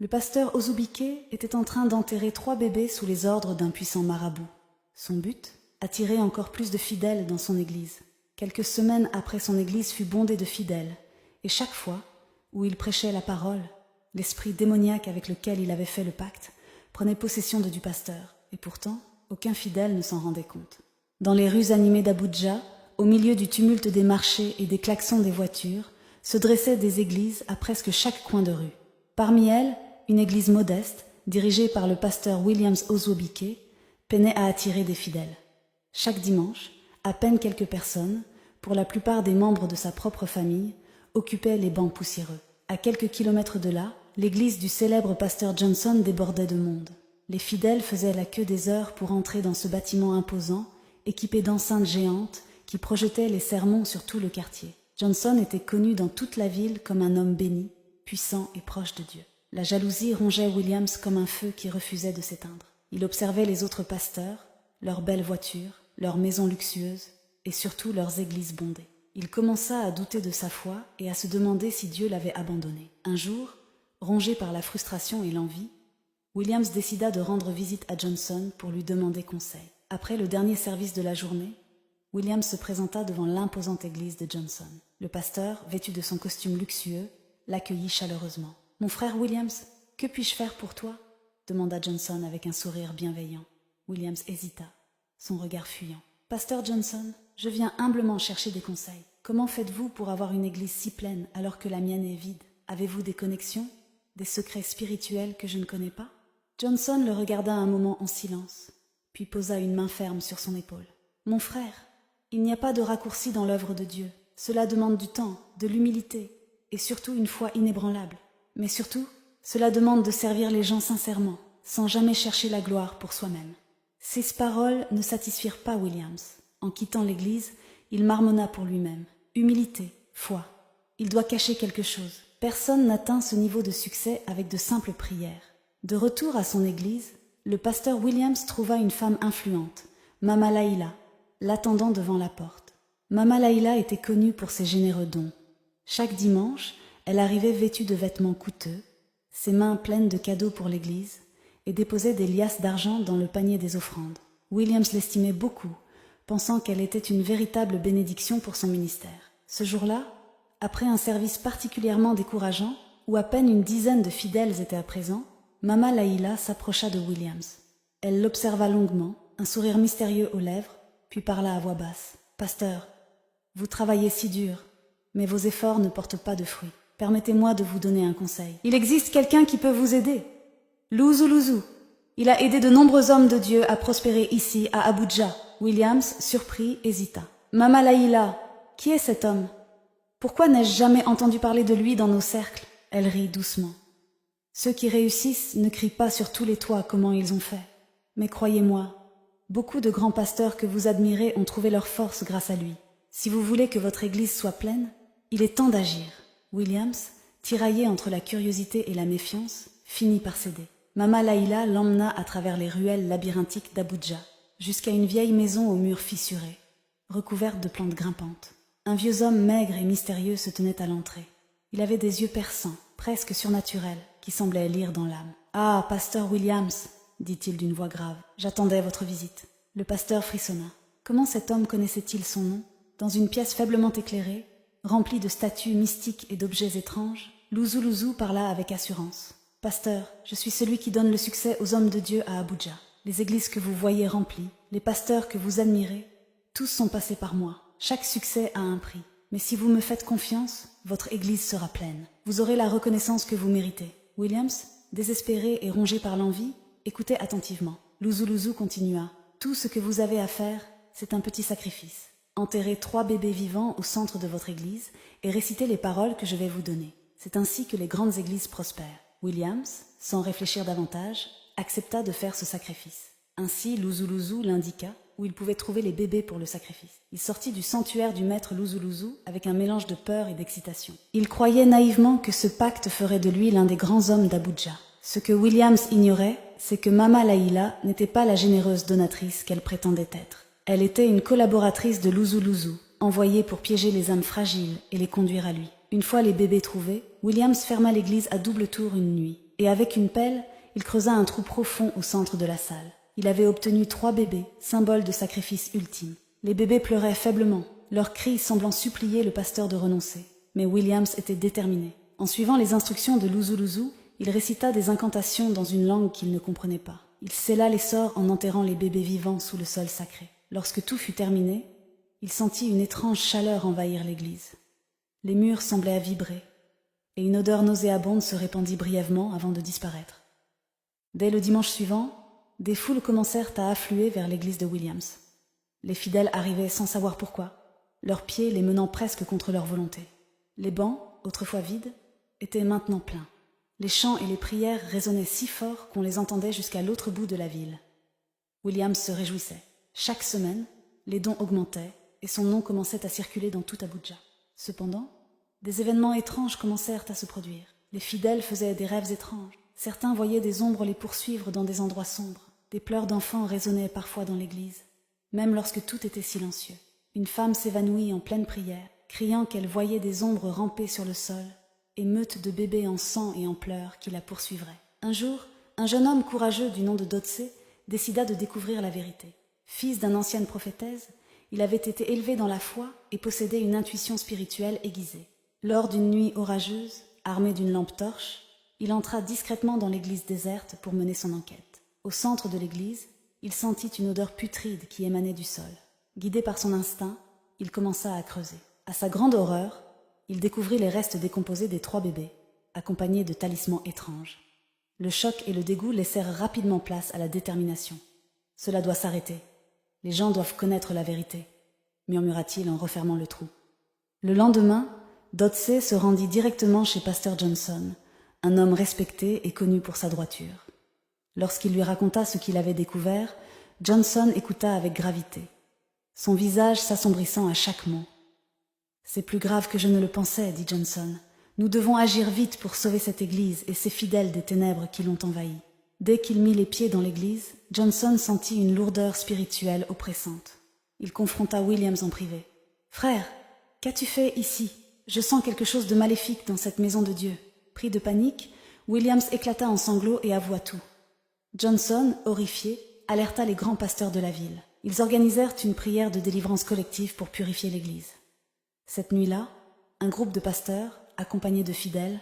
Le pasteur Ozubike était en train d'enterrer 3 bébés sous les ordres d'un puissant marabout. Son but, attirer encore plus de fidèles dans son église. Quelques semaines après, son église fut bondée de fidèles, et chaque fois où il prêchait la parole, l'esprit démoniaque avec lequel il avait fait le pacte prenait possession du pasteur, et pourtant, aucun fidèle ne s'en rendait compte. Dans les rues animées d'Abuja, au milieu du tumulte des marchés et des klaxons des voitures, se dressaient des églises à presque chaque coin de rue. Parmi elles, une église modeste, dirigée par le pasteur Williams Ozubike, peinait à attirer des fidèles. Chaque dimanche, à peine quelques personnes, pour la plupart des membres de sa propre famille, occupaient les bancs poussiéreux. À quelques kilomètres de là, l'église du célèbre pasteur Johnson débordait de monde. Les fidèles faisaient la queue des heures pour entrer dans ce bâtiment imposant, équipé d'enceintes géantes qui projetaient les sermons sur tout le quartier. Johnson était connu dans toute la ville comme un homme béni, puissant et proche de Dieu. La jalousie rongeait Williams comme un feu qui refusait de s'éteindre. Il observait les autres pasteurs, leurs belles voitures, leurs maisons luxueuses et surtout leurs églises bondées. Il commença à douter de sa foi et à se demander si Dieu l'avait abandonné. Un jour, rongé par la frustration et l'envie, Williams décida de rendre visite à Johnson pour lui demander conseil. Après le dernier service de la journée, Williams se présenta devant l'imposante église de Johnson. Le pasteur, vêtu de son costume luxueux, l'accueillit chaleureusement. « Mon frère Williams, que puis-je faire pour toi ?» demanda Johnson avec un sourire bienveillant. Williams hésita, son regard fuyant. « Pasteur Johnson, je viens humblement chercher des conseils. Comment faites-vous pour avoir une église si pleine alors que la mienne est vide? Avez-vous des connexions, des secrets spirituels que je ne connais pas ?» Johnson le regarda un moment en silence, puis posa une main ferme sur son épaule. « Mon frère, il n'y a pas de raccourci dans l'œuvre de Dieu. Cela demande du temps, de l'humilité et surtout une foi inébranlable. Mais surtout, cela demande de servir les gens sincèrement, sans jamais chercher la gloire pour soi-même. » Ces paroles ne satisfirent pas Williams. En quittant l'église, il marmonna pour lui-même. Humilité, foi. Il doit cacher quelque chose. Personne n'atteint ce niveau de succès avec de simples prières. De retour à son église, le pasteur Williams trouva une femme influente, Mama Laïla, l'attendant devant la porte. Mama Laïla était connue pour ses généreux dons. Chaque dimanche, elle arrivait vêtue de vêtements coûteux, ses mains pleines de cadeaux pour l'église, et déposait des liasses d'argent dans le panier des offrandes. Williams l'estimait beaucoup, pensant qu'elle était une véritable bénédiction pour son ministère. Ce jour-là, après un service particulièrement décourageant, où à peine une dizaine de fidèles étaient à présent, Mama Laïla s'approcha de Williams. Elle l'observa longuement, un sourire mystérieux aux lèvres, puis parla à voix basse. « Pasteur, vous travaillez si dur, mais vos efforts ne portent pas de fruits. Permettez-moi de vous donner un conseil. Il existe quelqu'un qui peut vous aider. Louzou. Il a aidé de nombreux hommes de Dieu à prospérer ici, à Abuja. » Williams, surpris, hésita. « Mama Laïla, qui est cet homme? Pourquoi n'ai-je jamais entendu parler de lui dans nos cercles ?» Elle rit doucement. « Ceux qui réussissent ne crient pas sur tous les toits comment ils ont fait. Mais croyez-moi, beaucoup de grands pasteurs que vous admirez ont trouvé leur force grâce à lui. Si vous voulez que votre église soit pleine, il est temps d'agir. » Williams, tiraillé entre la curiosité et la méfiance, finit par céder. Mama Laïla l'emmena à travers les ruelles labyrinthiques d'Abuja, jusqu'à une vieille maison aux murs fissurés, recouverte de plantes grimpantes. Un vieux homme maigre et mystérieux se tenait à l'entrée. Il avait des yeux perçants, presque surnaturels, qui semblaient lire dans l'âme. « Ah, pasteur Williams !» dit-il d'une voix grave. « J'attendais votre visite. » Le pasteur frissonna. Comment cet homme connaissait-il son nom? Dans une pièce faiblement éclairée, remplie de statues mystiques et d'objets étranges, Louzou parla avec assurance. « Pasteur, je suis celui qui donne le succès aux hommes de Dieu à Abuja. Les églises que vous voyez remplies, les pasteurs que vous admirez, tous sont passés par moi. Chaque succès a un prix. Mais si vous me faites confiance, votre église sera pleine. Vous aurez la reconnaissance que vous méritez. » Williams, désespéré et rongé par l'envie, écoutait attentivement. Louzou continua. « Tout ce que vous avez à faire, c'est un petit sacrifice. Enterrez 3 bébés vivants au centre de votre église et récitez les paroles que je vais vous donner. C'est ainsi que les grandes églises prospèrent. » Williams, sans réfléchir davantage, accepta de faire ce sacrifice. Ainsi, Louzou l'indiqua où il pouvait trouver les bébés pour le sacrifice. Il sortit du sanctuaire du maître Louzou avec un mélange de peur et d'excitation. Il croyait naïvement que ce pacte ferait de lui l'un des grands hommes d'Abuja. Ce que Williams ignorait, c'est que Mama Laïla n'était pas la généreuse donatrice qu'elle prétendait être. Elle était une collaboratrice de Louzou, envoyée pour piéger les âmes fragiles et les conduire à lui. Une fois les bébés trouvés, Williams ferma l'église à double tour une nuit. et avec une pelle, il creusa un trou profond au centre de la salle. Il avait obtenu 3 bébés, symbole de sacrifice ultime. Les bébés pleuraient faiblement, leurs cris semblant supplier le pasteur de renoncer. Mais Williams était déterminé. En suivant les instructions de Luzuluzu, il récita des incantations dans une langue qu'il ne comprenait pas. Il scella les sorts en enterrant les bébés vivants sous le sol sacré. Lorsque tout fut terminé, il sentit une étrange chaleur envahir l'église. Les murs semblaient vibrer, et une odeur nauséabonde se répandit brièvement avant de disparaître. Dès le dimanche suivant, des foules commencèrent à affluer vers l'église de Williams. Les fidèles arrivaient sans savoir pourquoi, leurs pieds les menant presque contre leur volonté. Les bancs, autrefois vides, étaient maintenant pleins. Les chants et les prières résonnaient si fort qu'on les entendait jusqu'à l'autre bout de la ville. Williams se réjouissait. Chaque semaine, les dons augmentaient et son nom commençait à circuler dans tout Abuja. Cependant, des événements étranges commencèrent à se produire. Les fidèles faisaient des rêves étranges. Certains voyaient des ombres les poursuivre dans des endroits sombres. Des pleurs d'enfants résonnaient parfois dans l'église, même lorsque tout était silencieux. Une femme s'évanouit en pleine prière, criant qu'elle voyait des ombres ramper sur le sol, et meutes de bébés en sang et en pleurs qui la poursuivraient. Un jour, un jeune homme courageux du nom de Dotse décida de découvrir la vérité. Fils d'une ancienne prophétesse, il avait été élevé dans la foi et possédait une intuition spirituelle aiguisée. Lors d'une nuit orageuse, armé d'une lampe torche, il entra discrètement dans l'église déserte pour mener son enquête. Au centre de l'église, il sentit une odeur putride qui émanait du sol. Guidé par son instinct, il commença à creuser. À sa grande horreur, il découvrit les restes décomposés des 3 bébés, accompagnés de talismans étranges. Le choc et le dégoût laissèrent rapidement place à la détermination. « Cela doit s'arrêter. Les gens doivent connaître la vérité, » murmura-t-il en refermant le trou. Le lendemain, Dotse se rendit directement chez Pasteur Johnson, un homme respecté et connu pour sa droiture. Lorsqu'il lui raconta ce qu'il avait découvert, Johnson écouta avec gravité, son visage s'assombrissant à chaque mot. « C'est plus grave que je ne le pensais, dit Johnson. Nous devons agir vite pour sauver cette église et ses fidèles des ténèbres qui l'ont envahie. » Dès qu'il mit les pieds dans l'église, Johnson sentit une lourdeur spirituelle oppressante. Il confronta Williams en privé. « Frère, qu'as-tu fait ici ? Je sens quelque chose de maléfique dans cette maison de Dieu. » Pris de panique, Williams éclata en sanglots et avoua tout. Johnson, horrifié, alerta les grands pasteurs de la ville. Ils organisèrent une prière de délivrance collective pour purifier l'église. Cette nuit-là, un groupe de pasteurs, accompagnés de fidèles,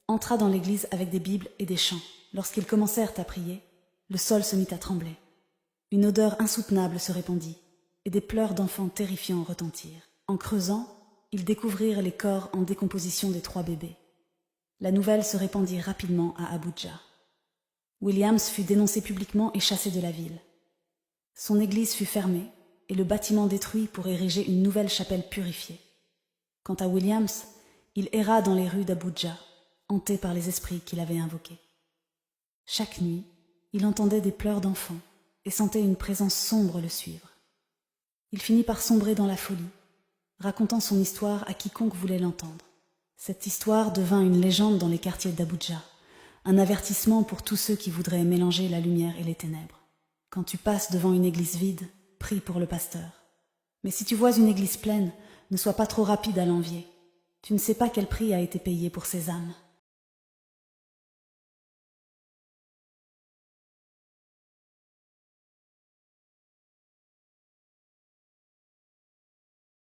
entra dans l'église avec des bibles et des chants. Lorsqu'ils commencèrent à prier, le sol se mit à trembler. Une odeur insoutenable se répandit, et des pleurs d'enfants terrifiants retentirent. En creusant, ils découvrirent les corps en décomposition des 3 bébés. La nouvelle se répandit rapidement à Abuja. Williams fut dénoncé publiquement et chassé de la ville. Son église fut fermée et le bâtiment détruit pour ériger une nouvelle chapelle purifiée. Quant à Williams, il erra dans les rues d'Abuja, hanté par les esprits qu'il avait invoqués. Chaque nuit, il entendait des pleurs d'enfants et sentait une présence sombre le suivre. Il finit par sombrer dans la folie, racontant son histoire à quiconque voulait l'entendre. Cette histoire devint une légende dans les quartiers d'Abuja, un avertissement pour tous ceux qui voudraient mélanger la lumière et les ténèbres. Quand tu passes devant une église vide, prie pour le pasteur. Mais si tu vois une église pleine, ne sois pas trop rapide à l'envier. Tu ne sais pas quel prix a été payé pour ces âmes.